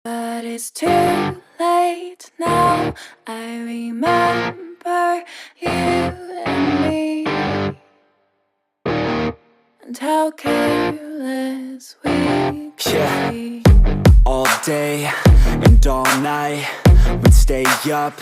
But it's too late now. I remember you and me, and how careless we could be. All day and all night, we'd stay up,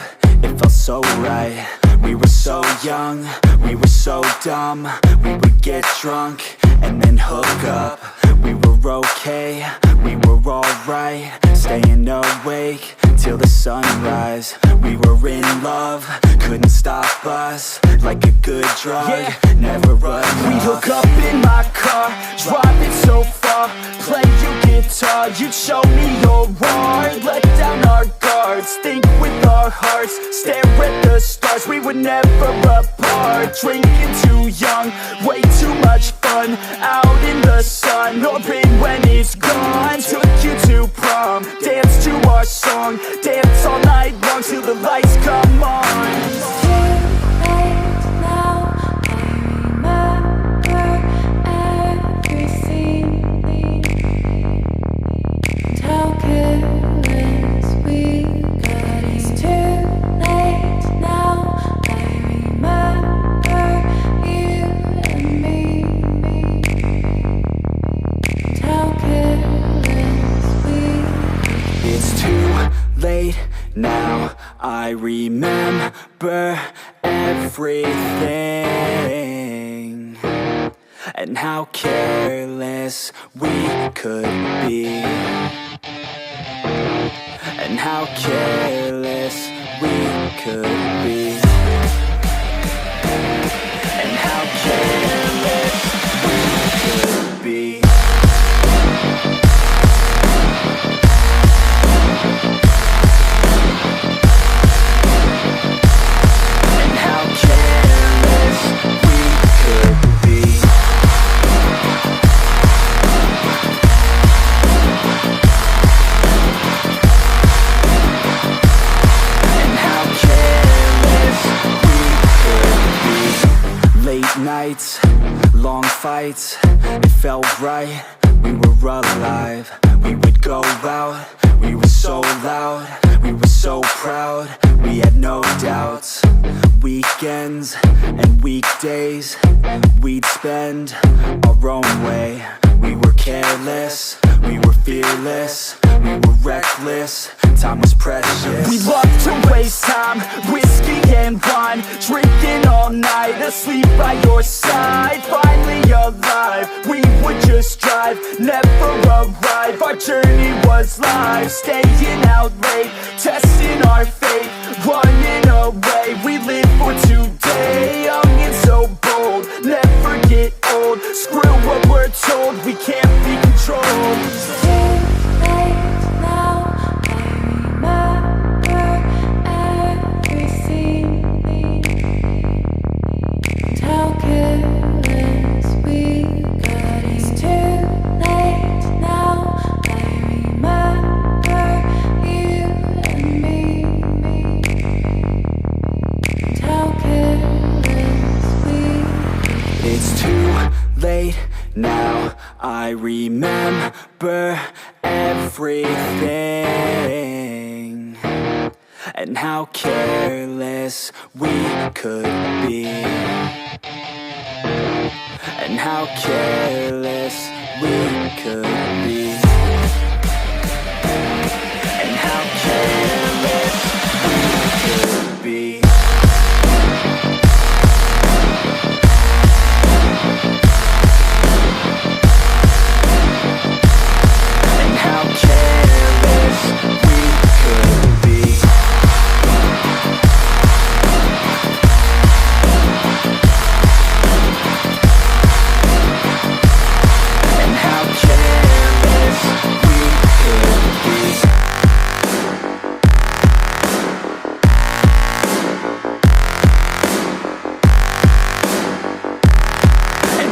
it felt so right. We were so young, we were so dumb. We would get drunk and then hook up. We were okay, we were alright, staying awake till the sunrise. We were in love, couldn't stop us, like a good drug, never enough. We'd hook up in my car, driving so far, play you guitar, you'd show me your art, let down our guards, think with our hearts, stare at the stars. We were never apart, drinking too young, way too much fun, out in the sun, hoping when it's gone. Took you to prom, dance to our song, dance all night long till the lights come on. It's too late now. I remember everything, and how careless we got. It's too late now. I remember you and me, and how careless we got. It's too late now, I remember everything, and how careless we could be, and how careless we could be, and how careless we could be. Nights, long fights, it felt right, we were alive. We would go out, we were so loud, we were so proud, we had no doubts. Weekends and weekdays, we'd spend our own way. We were careless, we were fearless, we were reckless, time was precious. We loved to waste time, whiskey and wine, drinking all night, asleep by your side. Finally alive, we would just drive, never arrive. Our journey was live, staying out late, testing our fate, running away. We live for today, young and so bold, never get old. Screw what we're told, we can't be controlled. It's too late now. I remember everything, and how careless we got. It's too late now. I remember you and me, and how careless we got. It's too late now, I remember everything, and how careless we could be, and how careless we could be, and how careless we could be.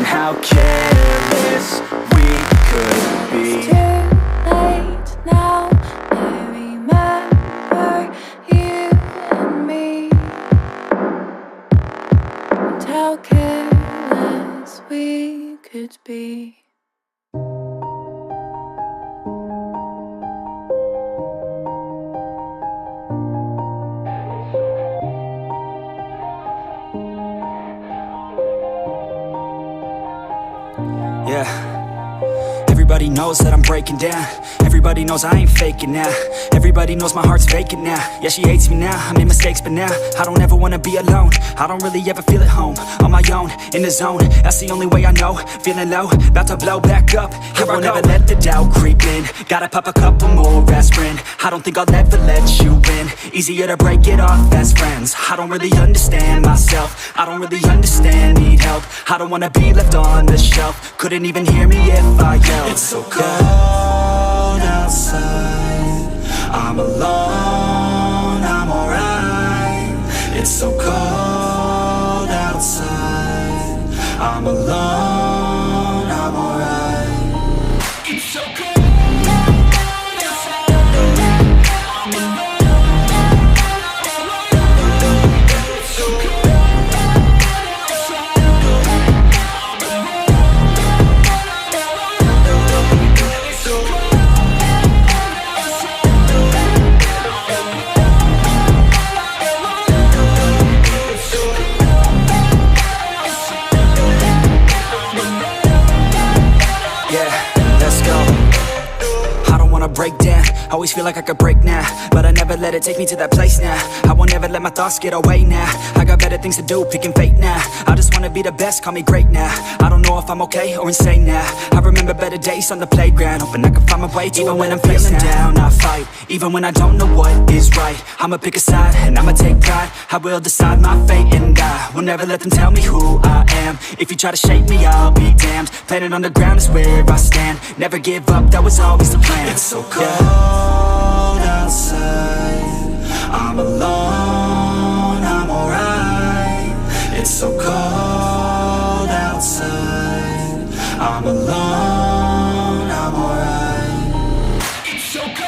How careless we could be. It's too late now. I remember you and me, and how careless we could be. Everybody knows that I'm breaking down. Everybody knows I ain't faking now. Everybody knows my heart's vacant now. Yeah, she hates me now, I made mistakes, but now I don't ever wanna be alone. I don't really ever feel at home. On my own, in the zone, that's the only way I know. Feeling low, about to blow back up. Here I won't ever let the doubt creep in. Gotta pop a couple more aspirin. I don't think I'll ever let you in. Easier to break it off as friends. I don't really understand myself. I don't really understand, need help. I don't wanna be left on the shelf. Couldn't even hear me if I yelled. It's so cold outside, I'm alone, I'm alright. It's so cold outside, I'm alone, I'm alright. It's so cold. Break down, always feel like I could break now, but I never let it take me to that place now. I won't ever let my thoughts get away now. I got better things to do, picking fate now. I just wanna be the best, call me great now. I don't know if I'm okay or insane now. I remember better days on the playground, hoping I can find my way to even when I'm feeling down, I fight, even when I don't know what is right. I'ma pick a side, and I'ma take pride. I will decide my fate, and I will never let them tell me who I am. If you try to shake me, I'll be damned. Planet on the ground is where I stand. Never give up, that was always the plan. It's so cold outside, I'm alone, I'm alright. It's so cold outside, I'm alone, I'm alright. It's so cold.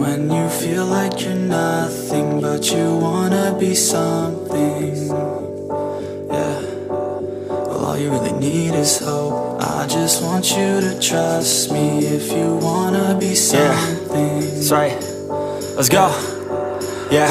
When you feel like you're nothing, but you wanna be something, yeah. Well, all you really need is hope. I just want you to trust me if you wanna be something. Yeah, that's right. Let's go. Yeah,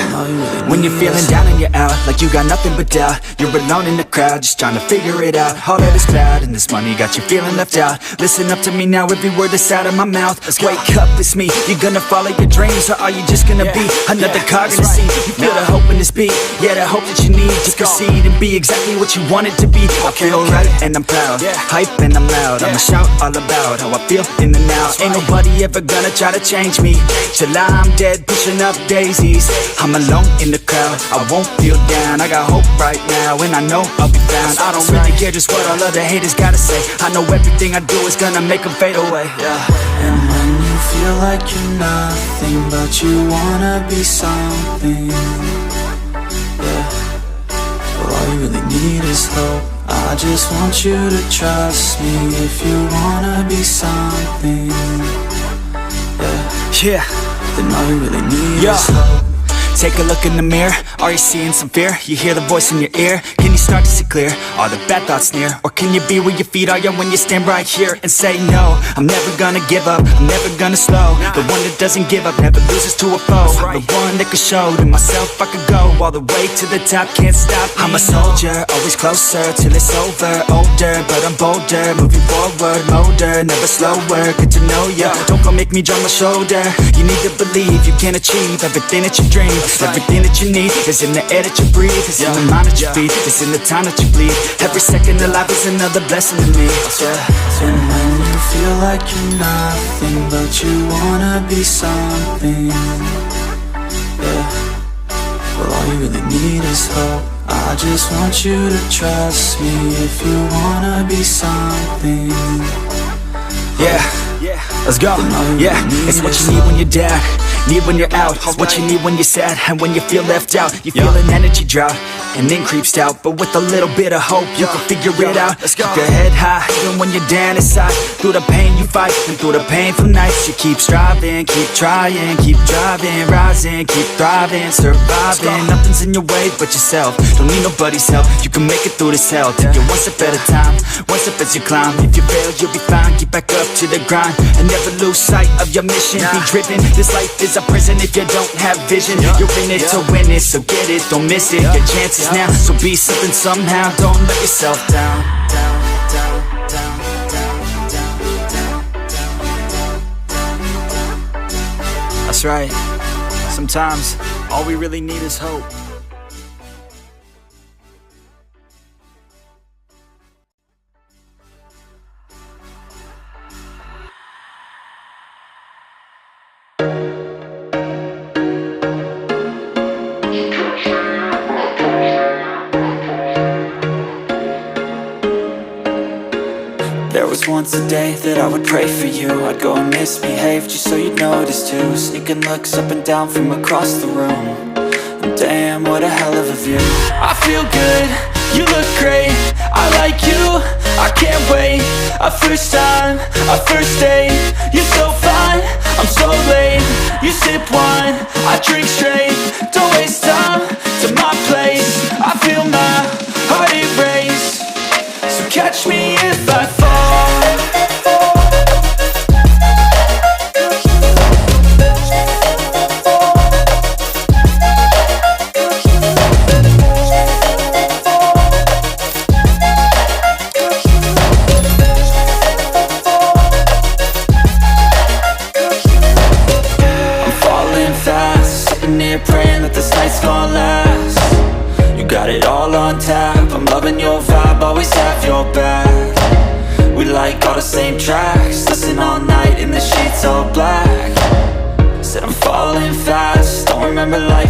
when you're feeling down and you're out, like you got nothing but doubt. You're alone in the crowd, just trying to figure it out. All of this cloud and this money got you feeling left out. Listen up to me now, every word that's out of my mouth. Wake up, it's me. You gonna follow your dreams, or are you just gonna be another cog in the scene? You feel the hope in this beat, yeah, the hope that you need to proceed and be exactly what you want it to be. I feel right and I'm proud, hype and I'm loud. I'ma shout all about how I feel in the now. Ain't nobody ever gonna try to change me till I'm dead, pushing up daisies. I'm alone in the crowd, I won't feel down. I got hope right now, and I know I'll be found. I don't really care just what all other haters gotta say. I know everything I do is gonna make them fade away, yeah. And when you feel like you're nothing, but you wanna be something, yeah. Well, all you really need is hope. I just want you to trust me if you wanna be something, yeah. Then all you really need is hope. Take a look in the mirror, are you seeing some fear? You hear the voice in your ear, can you start to see clear? Are the bad thoughts near? Or can you be where your feet are, yeah, when you stand right here and say no? I'm never gonna give up, I'm never gonna slow. The one that doesn't give up, never loses to a foe. The one that could show to myself I could go all the way to the top, can't stop me. I'm a soldier, always closer till it's over. Older, but I'm bolder, moving forward, motor, never slower. Good to know ya, don't go make me drop my shoulder. You need to believe you can achieve everything that you dream. Everything that you need is in the air that you breathe. It's in the mind that you feed, it's in the time that you bleed. Every second of life is another blessing to me. And when you feel like you're nothing, but you wanna be something, yeah, well, all you really need is hope. I just want you to trust me if you wanna be something. Yeah, let's go. Yeah, it's what you need when you're down, need when you're out. It's what you need when you're sad and when you feel left out. You feel an energy drought and then creeps out, but with a little bit of hope you can figure it out. Keep your head high even when you're down inside. Through the pain you fight and through the painful nights you keep striving, keep trying, keep driving, rising, keep thriving, surviving. Nothing's in your way but yourself. Don't need nobody's help. You can make it through this hell. Take it one step at a time, one step as you climb. If you fail you'll be fine. Get back up to the grind and never lose sight of your mission. Be driven. This life is a prison if you don't have vision. You're in it to win it, so get it, don't miss it. Your chances now, so be something somehow. Don't let yourself down. That's right. Sometimes all we really need is hope. There was once a day that I would pray for you. I'd go and misbehave just so you'd notice too. Sneaking looks up and down from across the room. And damn, what a hell of a view. I feel good, you look great, I like you, I can't wait. A first time, a first date. You're so fine, I'm so late. You sip wine, I drink straight. Don't waste time to my place. I feel my heart erase. So catch me if I fall. Praying that this night's gonna last. You got it all on tap. I'm loving your vibe, always have your back. We like all the same tracks. Listen all night in the sheets all black. Said I'm falling fast. Don't remember life